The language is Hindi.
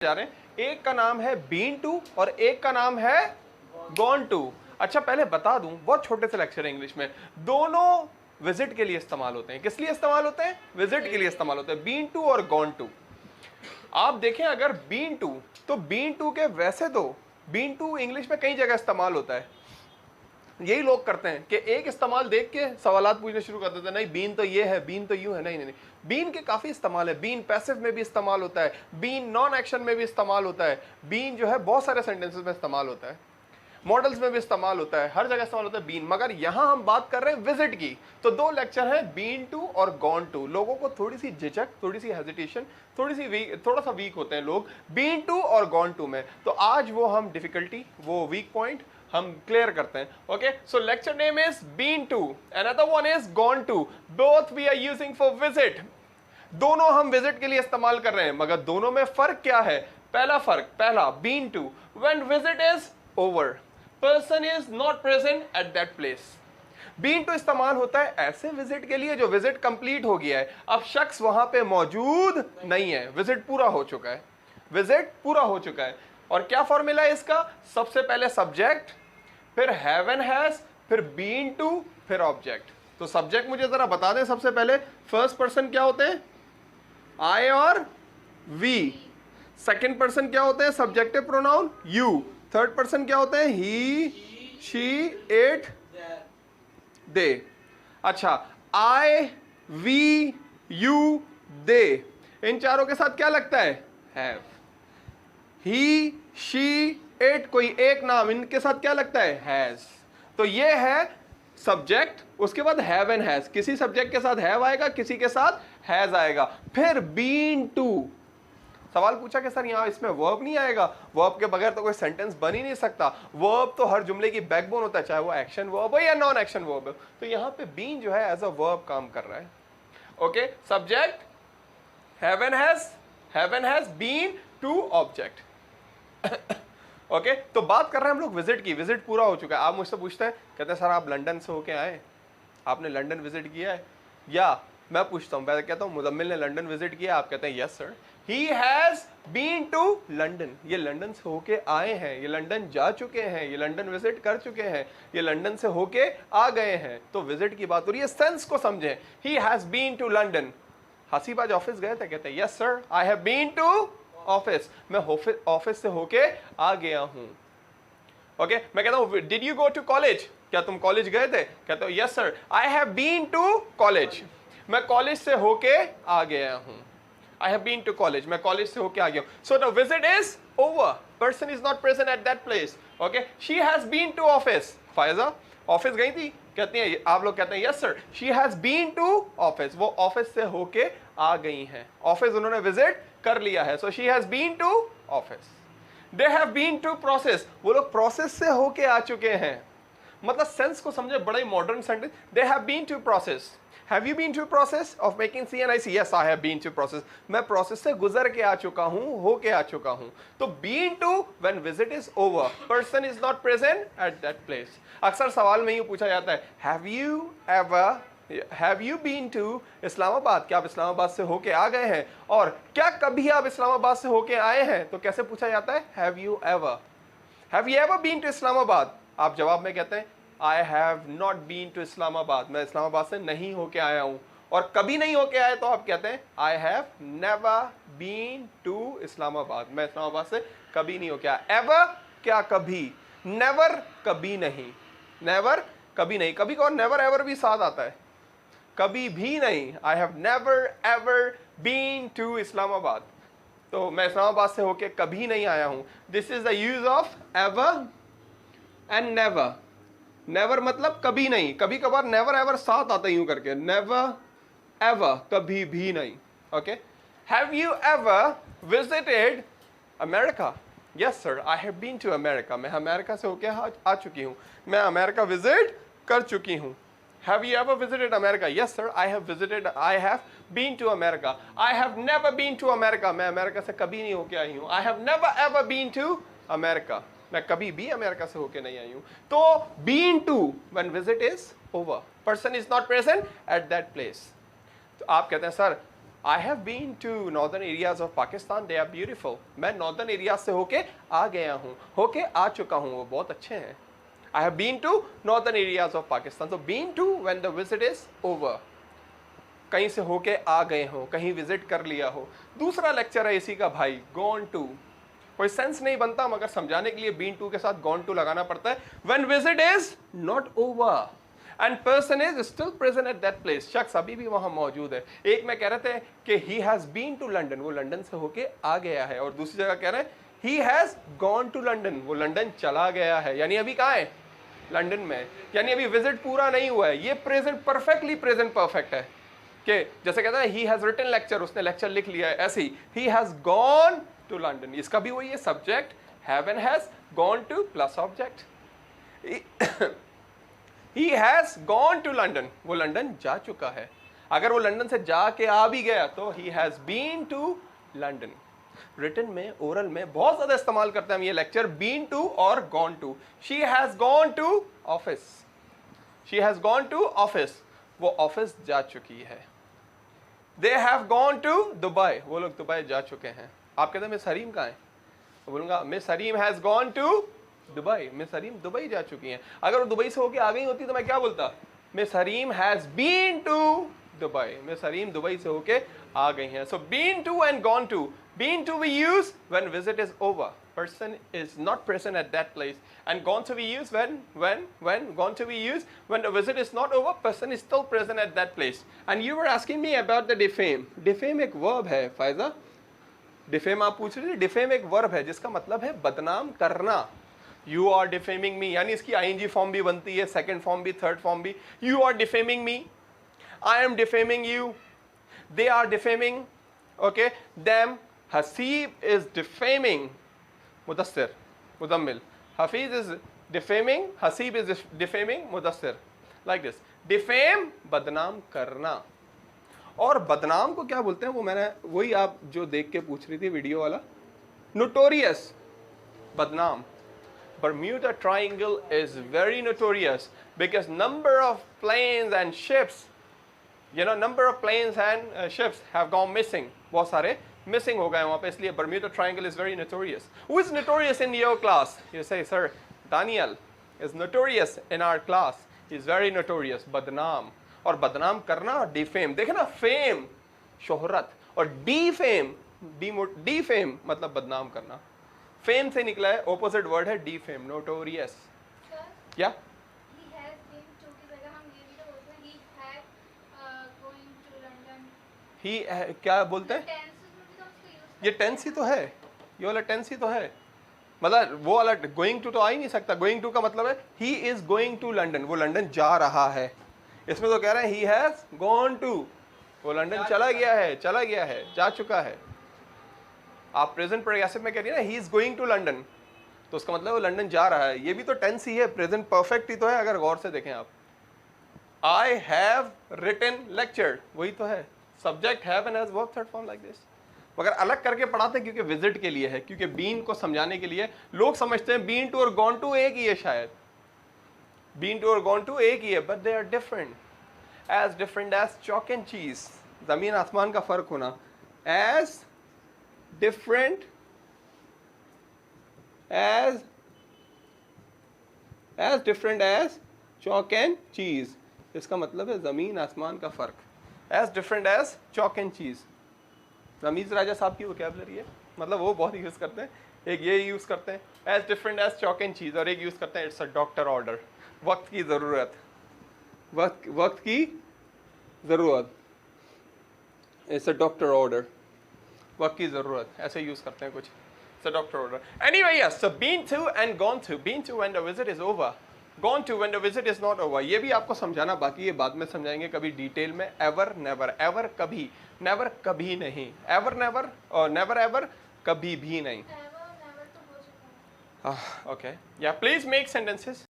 जा रहे हैं। एक का नाम है बीन टू और एक का नाम है गॉन टू। अच्छा पहले बता दूं, बहुत छोटे से लेक्चर है इंग्लिश में, दोनों विजिट के लिए इस्तेमाल होते हैं। किस लिए इस्तेमाल होते हैं? विजिट के लिए इस्तेमाल होते हैं, बीन टू और गॉन टू। आप देखें अगर बीन टू, तो बीन टू के वैसे तो बीन टू इंग्लिश में कई जगह इस्तेमाल होता है। यही लोग करते हैं कि एक इस्तेमाल देख के सवालात पूछने शुरू कर देते हैं, नहीं बीन तो ये है, बीन तो यूं है। नहीं नहीं नहीं, बीन के काफी इस्तेमाल है। बीन पैसिव में भी इस्तेमाल होता है, बीन नॉन एक्शन में भी इस्तेमाल होता है, बीन जो है बहुत सारे सेंटेंसेस में इस्तेमाल होता है, मॉडल्स में भी इस्तेमाल होता है, हर जगह इस्तेमाल होता है बीन। मगर यहां हम बात कर रहे हैं विजिट की, तो दो लेक्चर हैं बीन टू और गॉन टू। लोगों को थोड़ी सी झिझक, थोड़ी सी हेजिटेशन, थोड़ा सा वीक होते हैं लोग बीन टू और गॉन टू में। तो आज वो हम डिफिकल्टी, वो वीक पॉइंट हम क्लियर करते हैं। Okay, so lecture name is been to, another one is gone to. Both we are using for visit. दोनों हम विजिट के लिए इस्तेमाल कर रहे हैं, मगर दोनों में फर्क क्या है? पहला been to, when visit is over, person is not present at that place. Been to इस्तेमाल होता है ऐसे विजिट के लिए जो विजिट कंप्लीट हो गया है, अब शख्स वहां पे मौजूद नहीं है, विजिट पूरा हो चुका है, विजिट पूरा हो चुका है। और क्या फॉर्मूला है इसका? सबसे पहले सब्जेक्ट, फिर हैव एंड हैज, फिर बीन टू, फिर ऑब्जेक्ट। तो सब्जेक्ट मुझे जरा बता दें सबसे पहले, फर्स्ट पर्सन क्या होते हैं? आई और वी। सेकंड पर्सन क्या होते हैं? Subjective pronoun you. Third person क्या होते हैं? ही, शी, इट, दे। अच्छा, आई, वी, यू, दे, इन चारों के साथ क्या लगता है? हैव। ही, शी, इट, कोई एक नाम, इनके साथ क्या लगता है? हैज। तो ये है सब्जेक्ट, उसके बाद हैव एंड हैज। किसी सब्जेक्ट के साथ हैव आएगा, किसी के साथ हैज आएगा। फिर बीन टू। सवाल पूछा कि सर यहां इसमें वर्ब नहीं आएगा? वर्ब के बगैर तो कोई सेंटेंस बन ही नहीं सकता। वर्ब तो हर जुमले की बैकबोन होता है, चाहे वो एक्शन वर्ब हो या नॉन एक्शन वर्ब हो। तो यहां पे बीन जो है एज अ वर्ब काम कर रहा है। Okay, subject, have and has, been to, object. Okay, तो बात कर रहे हैं हम लोग विजिट की। विजिट पूरा हो चुका है। आप मुझसे पूछते हैं, कहते हैं सर आप लंदन से होके आए, आपने लंदन विजिट किया है? या मैं पूछता हूं, मैं कहता हूं मुजम्मिल ने लंदन विजिट किया, आप कहते हैं yes sir, he has been to London. ये लंदन से होके आए हैं, ये लंदन जा चुके हैं, ये लंदन विजिट कर चुके हैं, ये लंदन से होके आ गए हैं। तो विजिट की बात हो रही है, सेंस को समझें। He has been to London. हसीबाज ऑफिस गए थे, कहते हैं yes sir, I have been to office. मैं ऑफिस से होके आ गया हूं। ओके, मैं कहता हूं did you go to college? क्या तुम कॉलेज गए थे? कहते हो yes sir, I have been to college. मैं कॉलेज से होके आ गया हूं। I have been to college, मैं कॉलेज से होके आ गया हूं। So the visit is over, person is not present at that place. Okay, she has been to office. Faiza office गई थी? कहती हैं, आप लोग कहते हैं yes sir, she has been to office. वो ऑफिस से होके आ गई हैं, ऑफिस उन्होंने विजिट कर लिया है। So she has been to office. They have been to process, वो लोग प्रोसेस से होके आ चुके हैं। मतलब सेंस को समझे, बड़ा ही modern sentence. They have been to process. Have you been to process of making CNIC? Yes I have been to process. मैं प्रोसेस से गुजर के आ चुका हूं, होके आ चुका हूं। तो been to when visit is over, person is not present at that place. अक्सर सवाल में ये पूछा जाता है, have you been to Islamabad? क्या आप इस्लामाबाद से होके आ गए हैं? और क्या कभी आप इस्लामाबाद से होके आए हैं? तो कैसे पूछा जाता है? Have you ever been to Islamabad? आप जवाब में कहते हैं I have not been to Islamabad, मैं इस्लामाबाद से नहीं होके आया हूं। और कभी नहीं होके आए तो आप कहते हैं I have never been to Islamabad, मैं इस्लामाबाद से कभी नहीं होके आया। एवर क्या कभी, नेवर कभी नहीं, नेवर कभी नहीं। कभी और नेवर एवर भी साथ आता है, कभी भी नहीं। I have never ever been to Islamabad, तो मैं इस्लामाबाद से होके कभी नहीं आया हूं। This is the use of ever and never. Never मतलब कभी नहीं, कभी कभार नेवर एवर साथ आता यूं करके, नेवर एवर कभी भी नहीं। Okay, have you ever visited America? Yes sir, I have been to America, मैं अमेरिका से होके आ चुकी हूं, मैं अमेरिका विजिट कर चुकी हूं। Have you ever visited America? Yes sir, I have been to America. I have never been to America. मैं अमेरिका से कभी नहीं होके आई हूँ। I have never ever been to America. मैं कभी भी अमेरिका से होके नहीं आई हूँ। तो been to when visit is over, person is not present at that place. तो आप कहते हैं sir I have been to northern areas of Pakistan, they are beautiful. मैं नॉर्दर्न एरिया से होके आ गया हूँ, होके आ चुका हूँ, वो बहुत अच्छे हैं। I have been to northern areas of Pakistan, तो been to when the visit is over, कहीं से होके आ गए हो, कहीं विजिट कर लिया हो। दूसरा लेक्चर है इसी का भाई, गॉन टू। कोई सेंस नहीं बनता, मगर समझाने के लिए बीन टू के साथ गॉन टू लगाना पड़ता है। When visit is not over and person is still present at that place, शख्स अभी भी वहां मौजूद है। एक में कह रहे थे कि he has been to London, वो लंदन से होके आ गया है, और दूसरी जगह कह रहे हैं he has gone to London, वो लंदन चला गया है, यानी अभी कहाँ है, लंदन में, यानी अभी विजिट पूरा नहीं हुआ है। ये प्रेजेंट परफेक्टली प्रेजेंट परफेक्ट है कि जैसे कहता है ही हैज रिटन लेक्चर, उसने लेक्चर लिख लिया है, ऐसे ही हैज गॉन टू लंदन, इसका भी वही है, subject have and has, gone to plus object. He has gone to London, वो लंदन जा चुका है। अगर वो लंदन से जाके आ भी गया तो he has been to London. Written में, ओरल में बहुत ज्यादा इस्तेमाल करते हैं हम ये लेक्चर, बीन टू और gone to. She has gone to office, she has gone to office, वो ऑफिस जा चुकी है। They have gone to Dubai, वो लोग दुबई जा चुके हैं। आप कहते हैं मिस हरीम कहाँ है, तो बोलूंगा miss Hareem has gone to Dubai, miss Hareem Dubai जा चुकी हैं। अगर वो दुबई से होके आ गई होती तो मैं क्या बोलता, miss Hareem has been to Dubai, miss Hareem Dubai से होके आ गई हैं। So been to and gone to, been to we use when visit is over, person is not present at that place, and gone to be used when gone to be used when the visit is not over, person is still present at that place. And you were asking me about the defame. Defame एक verb है फायजा, defame आप पूछ रहे थे, defame एक verb है जिसका मतलब है बदनाम करना। You are defaming me, यानी इसकी ing फॉर्म भी बनती है, सेकंड फॉर्म भी, थर्ड फॉर्म भी। You are defaming me, I am defaming you, they are defaming, okay, them, Hasib is defaming Mudassir, Mudammil, Hafeez is defaming, Hasib is defaming Mudassir, like this. Defame बदनाम करना, और बदनाम को क्या बोलते हैं वो मैंने वही आप जो देख के पूछ रही थी वीडियो वाला, नोटोरियस, बदनाम। Bermuda Triangle is very notorious because number of planes and ships, you know, number of planes and ships have gone missing, बहुत सारे missing हो गए वहाँ पे, इसलिए Bermuda Triangle is very notorious. Who is notorious in your class? You say, sir, Daniel is notorious in our class. He is very notorious. बदनाम, और बदनाम करना, defame, देखे ना, fame शोहरत, और defame, defame मतलब बदनाम करना। फेम से निकला है, ऑपोजिट वर्ड है defame, notorious. क्या? ही क्या बोलते हैं? ये टेंस ही तो है, ये वाला टेंस ही तो है, मतलब वो वाला गोइंग टू तो आ ही नहीं सकता। गोइंग टू का मतलब है he is going to London, वो लंदन जा रहा है। इसमें तो कह रहे हैं ही हैज गॉन टू, वो लंदन चला गया है, चला गया है, जा चुका है। आप प्रेजेंट प्रोग्रेसिव में कह रही है ना he is going to London, तो उसका मतलब वो लंदन जा रहा है। ये भी तो टेंस ही है, प्रेजेंट परफेक्ट ही तो है, अगर गौर से देखें आप। आई हैव रिटन लेक्चर्ड, वही तो है, subject have and has verb third form like this. मगर अलग करके पढ़ाते हैं क्योंकि विजिट के लिए है, क्योंकि बीन को समझाने के लिए। लोग समझते हैं बीन टू और गॉन टू एक ही है, शायद बीन टू और गॉन टू एक ही है, but they are different as chalk and cheese, जमीन आसमान का फर्क होना। As different as chalk and cheese, इसका मतलब है जमीन आसमान का फर्क। As different as chalk and cheese, Ramiz राजा साहब की वोकैबुलरी है, मतलब वो बहुत यूज़ करते हैं। एक ये यूज़ करते हैं as different as chalk and cheese, और एक यूज़ करते हैं इट्स अ डॉक्टर ऑर्डर, वक्त की ज़रूरत, वक्त की ज़रूरत, इट्स अ डॉक्टर ऑर्डर, वक्त की ज़रूरत, ऐसे यूज़ करते हैं कुछ, it's a doctor order. Anyway yes, so been to and gone to, been to when the visit is over, gone to when the visit is not over. ये भी आपको समझाना बाकी है, बाद में समझाएंगे कभी डिटेल में। एवर नेवर, एवर कभी, नेवर कभी नहीं, एवर नेवर, और नेवर एवर कभी भी नहीं। ओके, या प्लीज मेक सेंटेंसेस।